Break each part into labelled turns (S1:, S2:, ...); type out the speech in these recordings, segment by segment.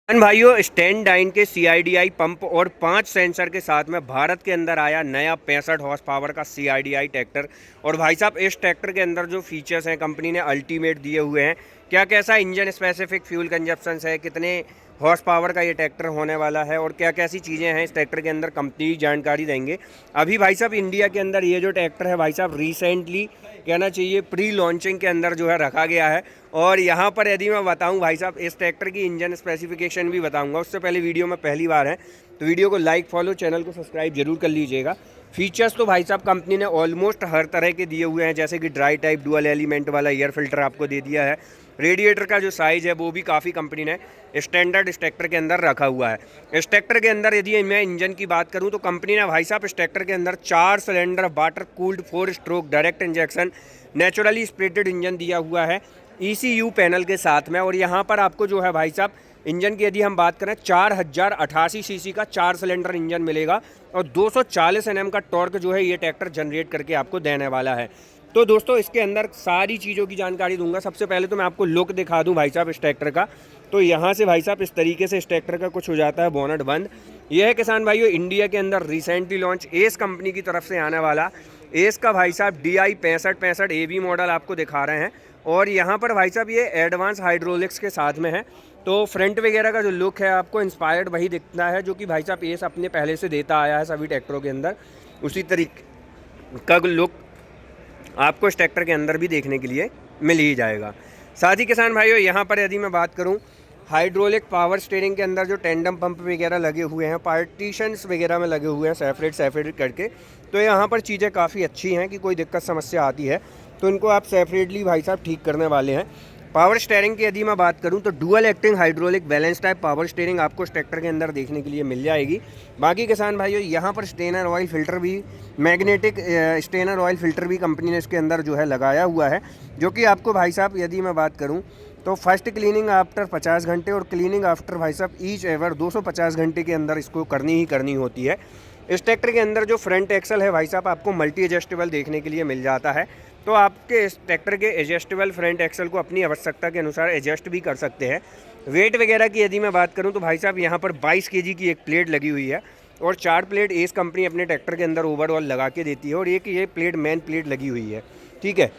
S1: भाइयों, स्टैंडडाइन के CIDI pump और 5 सेंसर के साथ में भारत के अंदर आया नया 65 हॉर्स पावर का CIDI ट्रैक्टर। और भाई साहब, इस ट्रैक्टर के अंदर जो फीचर्स हैं कंपनी ने अल्टीमेट दिए हुए हैं। क्या कैसा इंजन स्पेसिफिक फ्यूल कंजप्शन है, कितने हॉर्स पावर का ये ट्रैक्टर होने वाला है और क्या कैसी चीज़ें हैं इस ट्रैक्टर के अंदर, कंपनी जानकारी देंगे। अभी भाई साहब इंडिया के अंदर ये जो ट्रैक्टर है भाई साहब रिसेंटली कहना चाहिए प्री लॉन्चिंग के अंदर जो है रखा गया है। और यहाँ पर यदि मैं बताऊँ भाई साहब, इस ट्रैक्टर की इंजन स्पेसिफिकेशन भी बताऊँगा। उससे पहले वीडियो में पहली बार है तो वीडियो को लाइक फॉलो, चैनल को सब्सक्राइब जरूर कर लीजिएगा। फीचर्स तो भाई साहब कंपनी ने ऑलमोस्ट हर तरह के दिए हुए हैं, जैसे कि ड्राई टाइप डुअल एलिमेंट वाला एयर फिल्टर आपको दे दिया है। रेडिएटर का जो साइज़ है वो भी काफ़ी कंपनी ने स्टैंडर्ड इस ट्रैक्टर के अंदर रखा हुआ है। इस ट्रैक्टर के अंदर यदि मैं इंजन की बात करूं तो कंपनी ने भाई साहब इस ट्रैक्टर के अंदर 4 cylinder water cooled 4 stroke direct injection naturally splitted engine दिया हुआ है ECU पैनल के साथ में। और यहाँ पर आपको जो है भाई साहब इंजन की यदि हम बात करें 4088 सीसी का 4 सिलेंडर इंजन मिलेगा और 240 Nm का टॉर्क जो है ये ट्रैक्टर जनरेट करके आपको देने वाला है। तो दोस्तों इसके अंदर सारी चीज़ों की जानकारी दूंगा। सबसे पहले तो मैं आपको लुक दिखा दूं भाई साहब इस ट्रैक्टर का। तो यहाँ से भाई साहब इस तरीके से इस ट्रैक्टर का कुछ हो जाता है बोनट बंद। यह है किसान भाइयों इंडिया के अंदर रिसेंटली लॉन्च एस कंपनी की तरफ से आने वाला एस का भाई साहब DI 6565 AB मॉडल आपको दिखा रहे हैं। और यहाँ पर भाई साहब ये एडवांस हाइड्रोलिक्स के साथ में है। तो फ्रंट वगैरह का जो लुक है आपको इंस्पायर्ड वही दिखता है जो कि भाई साहब एस अपने पहले से देता आया है सभी ट्रैक्टरों के अंदर। उसी तरीके का लुक आपको इस ट्रैक्टर के अंदर भी देखने के लिए मिल ही जाएगा। साथ ही किसान भाइयों यहाँ पर यदि मैं बात करूँ हाइड्रोलिक पावर स्टीयरिंग के अंदर जो टेंडम पंप वगैरह लगे हुए हैं, पार्टीशंस वगैरह में लगे हुए हैं सेपरेट करके। तो यहाँ पर चीज़ें काफ़ी अच्छी हैं कि कोई दिक्कत समस्या आती है तो इनको आप सेपरेटली भाई साहब ठीक करने वाले हैं। पावर स्टीयरिंग की यदि मैं बात करूं तो dual acting hydraulic balance type power steering आपको इस ट्रैक्टर के अंदर देखने के लिए मिल जाएगी। बाकी किसान भाइयों यहाँ पर स्टेनर ऑयल फिल्टर भी, मैग्नेटिक स्टेनर ऑयल फिल्टर भी कंपनी ने इसके अंदर जो है लगाया हुआ है, जो कि आपको भाई साहब यदि मैं बात करूँ तो फर्स्ट क्लीनिंग आफ्टर 50 घंटे और क्लीनिंग आफ्टर भाई साहब ईच एवर 250 घंटे के अंदर इसको करनी ही करनी होती है। इस ट्रैक्टर के अंदर जो फ्रंट एक्सल है भाई साहब आपको मल्टी एडजस्टेबल देखने के लिए मिल जाता है। तो आपके इस ट्रैक्टर के एडजस्टेबल फ्रंट एक्सल को अपनी आवश्यकता के अनुसार एडजस्ट भी कर सकते हैं। वेट वगैरह की यदि मैं बात करूं तो भाई साहब यहाँ पर 22 kg की एक प्लेट लगी हुई है और 4 प्लेट एस कंपनी अपने ट्रैक्टर के अंदर ओवरऑल लगा के देती है और ये प्लेट मेन प्लेट लगी हुई है, ठीक है।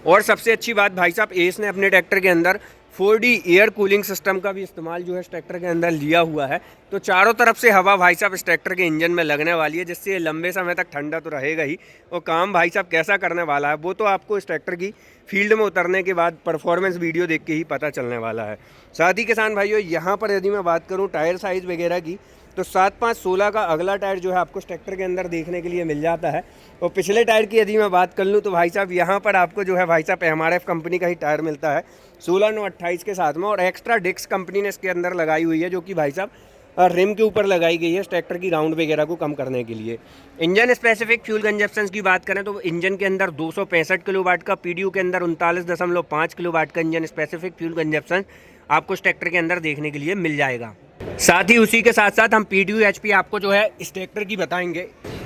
S1: और सबसे अच्छी बात भाई साहब एस ने अपने ट्रैक्टर के अंदर 4D एयर कूलिंग सिस्टम का भी इस्तेमाल जो है इस ट्रैक्टर के अंदर लिया हुआ है। तो चारों तरफ से हवा भाई साहब इस ट्रैक्टर के इंजन में लगने वाली है, जिससे ये लंबे समय तक ठंडा तो रहेगा ही। और काम भाई साहब कैसा करने वाला है वो तो आपको इस ट्रैक्टर की फील्ड में उतरने के बाद परफॉर्मेंस वीडियो देख के ही पता चलने वाला है। साथ ही किसान भाइयों यहाँ पर यदि मैं बात करूँ टायर साइज़ वगैरह की तो 7.5-16 का अगला टायर जो है आपको इस ट्रैक्टर के अंदर देखने के लिए मिल जाता है। और पिछले टायर की यदि मैं बात कर लूँ तो भाई साहब यहाँ पर आपको जो है भाई साहब MRF कंपनी का ही टायर मिलता है 16/9/28 के साथ में। और एक्स्ट्रा डिस्क कंपनी ने इसके अंदर लगाई हुई है जो कि भाई साहब रिम के ऊपर लगाई गई है इस ट्रैक्टर की राउंड वगैरह को कम करने के लिए। इंजन स्पेसिफिक फ्यूल कंजप्शन की बात करें तो इंजन के अंदर 265 किलोवाट का, PDU के अंदर 39.5 किलोवाट का इंजन स्पेसिफिक फ्यूल कंजप्शन आपको इस ट्रैक्टर के अंदर देखने के लिए मिल जाएगा। साथ ही उसी के साथ साथ हम PDU HP आपको जो है इस ट्रैक्टर की बताएंगे।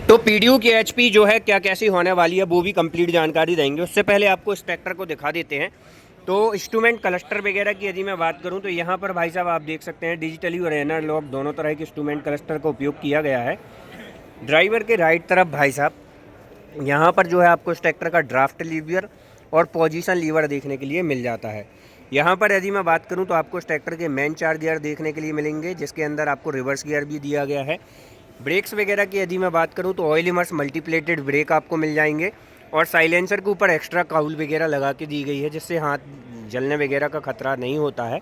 S1: तो PDU की HP जो है क्या कैसी होने वाली है वो भी कंप्लीट जानकारी देंगे। उससे पहले आपको इस ट्रैक्टर को दिखा देते हैं। तो इंस्ट्रूमेंट क्लस्टर वगैरह की यदि मैं बात करूं तो यहाँ पर भाई साहब आप देख सकते हैं डिजिटली और एनालॉग दोनों तरह के इंस्ट्रूमेंट क्लस्टर का उपयोग किया गया है। ड्राइवर के राइट तरफ भाई साहब यहाँ पर जो है आपको इस ट्रैक्टर का ड्राफ्ट लीवर और पोजीशन लीवर देखने के लिए मिल जाता है। यहाँ पर यदि मैं बात करूँ तो आपको इस ट्रैक्टर के मेन 4 गियर देखने के लिए मिलेंगे, जिसके अंदर आपको रिवर्स गियर भी दिया गया है। ब्रेक्स वगैरह की यदि मैं बात करूँ तो ऑयल इमर्स मल्टीप्लेटेड ब्रेक आपको मिल जाएंगे और साइलेंसर के ऊपर एक्स्ट्रा काउल वगैरह लगा के दी गई है, जिससे हाथ जलने वगैरह का खतरा नहीं होता है।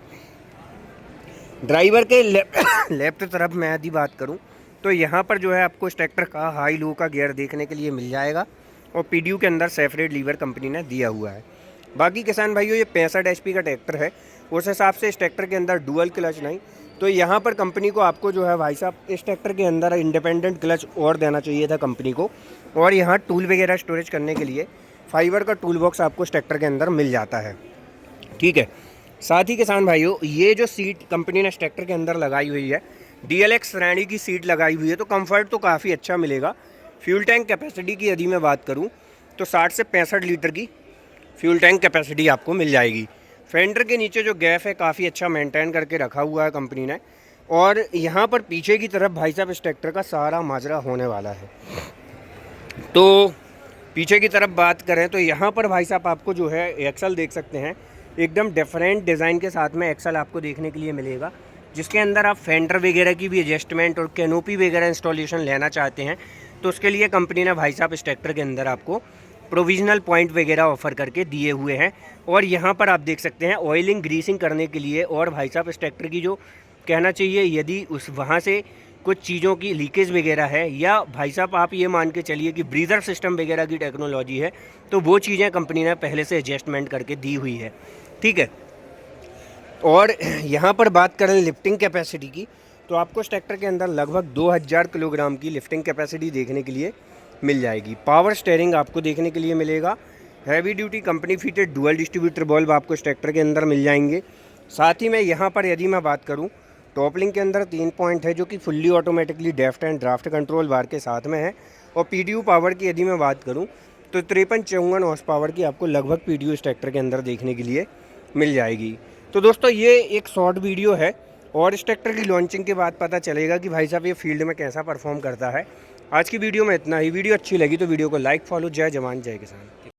S1: ड्राइवर के लेफ्ट तरफ मैं यदि बात करूं तो यहाँ पर जो है आपको इस ट्रैक्टर का हाई लो का गियर देखने के लिए मिल जाएगा और PDU के अंदर सेपरेट लीवर कंपनी ने दिया हुआ है। बाकी किसान भाइयों ये 65 HP का ट्रैक्टर है, उस हिसाब से इस ट्रैक्टर के अंदर डुअल क्लच नहीं। तो यहाँ पर कंपनी को आपको जो है भाई साहब इस ट्रैक्टर के अंदर इंडिपेंडेंट क्लच और देना चाहिए था कंपनी को। और यहाँ टूल वगैरह स्टोरेज करने के लिए फाइबर का टूल बॉक्स आपको इस ट्रैक्टर के अंदर मिल जाता है, ठीक है। साथ ही किसान भाइयों ये जो सीट कंपनी ने इस ट्रैक्टर के अंदर लगाई हुई है DLX श्रेणी की सीट लगाई हुई है, तो कंफर्ट तो काफ़ी अच्छा मिलेगा। फ्यूल टैंक कैपेसिटी की यदि मैं बात करूँ तो 60 से 65 लीटर की फ्यूल टैंक कैपेसिटी आपको मिल जाएगी। फेंडर के नीचे जो गैप है काफ़ी अच्छा मेंटेन करके रखा हुआ है कंपनी ने। और यहाँ पर पीछे की तरफ भाई साहब इस ट्रैक्टर का सारा माजरा होने वाला है। तो पीछे की तरफ बात करें तो यहाँ पर भाई साहब आपको जो है एक्सल देख सकते हैं, एकदम डिफरेंट डिज़ाइन के साथ में एक्सल आपको देखने के लिए मिलेगा, जिसके अंदर आप फेंडर वगैरह की भी एडजस्टमेंट और कैनोपी वगैरह इंस्टॉलेशन लेना चाहते हैं तो उसके लिए कंपनी ने भाई साहब इस ट्रैक्टर के अंदर आपको प्रोविजनल पॉइंट वगैरह ऑफर करके दिए हुए हैं। और यहाँ पर आप देख सकते हैं ऑयलिंग ग्रीसिंग करने के लिए। और भाई साहब इस ट्रैक्टर की जो कहना चाहिए, यदि उस वहाँ से कुछ चीज़ों की लीकेज वगैरह है, या भाई साहब आप ये मान के चलिए कि ब्रीदर सिस्टम वगैरह की टेक्नोलॉजी है, तो वो चीज़ें कंपनी ने पहले से एडजस्टमेंट करके दी हुई है। ठीक है। और यहाँ पर बात करें लिफ्टिंग कैपेसिटी की, तो आपको इस ट्रैक्टर के अंदर लगभग 2000 किलोग्राम की लिफ्टिंग कैपेसिटी देखने के लिए मिल जाएगी। पावर स्टीयरिंग आपको देखने के लिए मिलेगा। Heavy duty company fitted dual distributor bulb आपको इस ट्रैक्टर के अंदर मिल जाएंगे। साथ ही में यहाँ पर यदि मैं बात करूँ, टॉपलिंग के अंदर 3 पॉइंट है जो कि fully automatically deft and draft control bar के साथ में है। और पीडीयू पावर की यदि मैं बात करूँ तो 53-54 हॉर्स पावर की आपको लगभग पीडीयू इस ट्रैक्टर के अंदर देखने के लिए मिल जाएगी। तो दोस्तों ये एक शॉर्ट वीडियो है और इस ट्रैक्टर की लॉन्चिंग के बाद पता चलेगा कि भाई साहब ये फील्ड में कैसा परफॉर्म करता है। आज की वीडियो में इतना ही। वीडियो अच्छी लगी तो वीडियो को लाइक, फॉलो। जय जवान जय किसान।